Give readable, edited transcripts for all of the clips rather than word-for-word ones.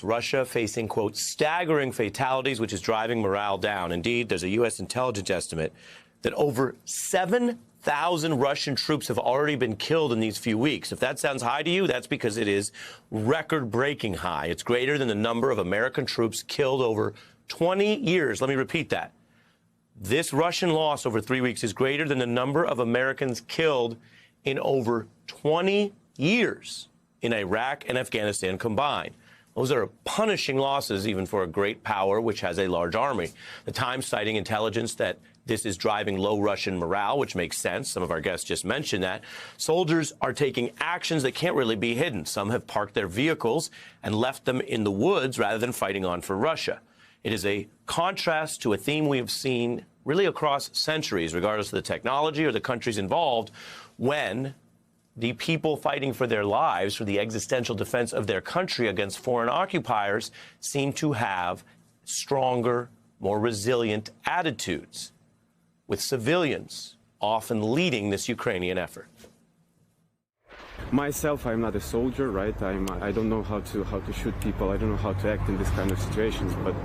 Russia facing, quote, staggering fatalities, which is driving morale down. Indeed, there's a U.S. intelligence estimate that over 7,000 Russian troops have already been killed in these few weeks. If that sounds high to you, that's because it is record-breaking high. It's greater than the number of American troops killed over 20 years. Let me repeat that. This Russian loss over 3 weeks is greater than the number of Americans killed in over 20 years in Iraq and Afghanistan combined. Those are punishing losses even for a great power which has a large army. The Times citing intelligence that this is driving low Russian morale, which makes sense. Some of our guests just mentioned that. Soldiers are taking actions that can't really be hidden. Some have parked their vehicles and left them in the woods rather than fighting on for Russia. It is a contrast to a theme we have seen really across centuries, regardless of the technology or the countries involved, when the people fighting for their lives, for the existential defense of their country against foreign occupiers, seem to have stronger, more resilient attitudes, with civilians often leading this Ukrainian effort. Myself, I'm not a soldier, right? I don't know how to shoot people. I don't know how to act in this kind of situations. But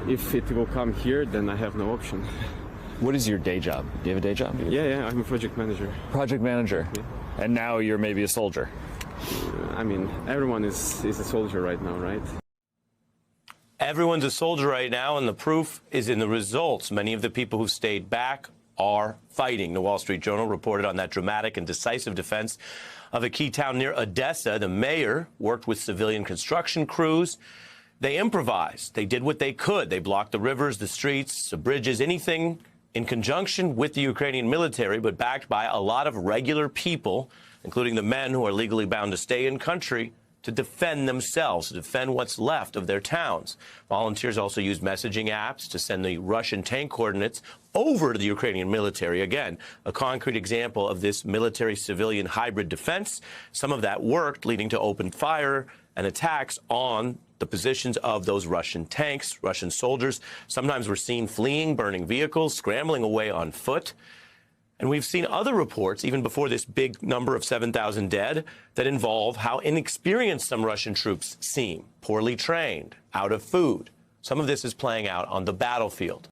if it will come here, then I have no option. What is your day job? Do you have a day job? Yeah, I'm a project manager. Project manager. Yeah. And now you're maybe a soldier. I mean, everyone is a soldier right now, right? Everyone's a soldier right now, and the proof is in the results. Many of the people who stayed back are fighting. The Wall Street Journal reported on that dramatic and decisive defense of a key town near Odessa. The mayor worked with civilian construction crews. They improvised. They did what they could. They blocked the rivers, the streets, the bridges, anything in conjunction with the Ukrainian military, but backed by a lot of regular people, including the men who are legally bound to stay in country, to defend themselves, to defend what's left of their towns. Volunteers also used messaging apps to send the Russian tank coordinates over to the Ukrainian military. Again, a concrete example of this military-civilian hybrid defense. Some of that worked, leading to open fire and attacks on the positions of those Russian tanks, Russian soldiers. Sometimes we're seen fleeing, burning vehicles, scrambling away on foot. And we've seen other reports, even before this big number of 7,000 dead, that involve how inexperienced some Russian troops seem, poorly trained, out of food. Some of this is playing out on the battlefield.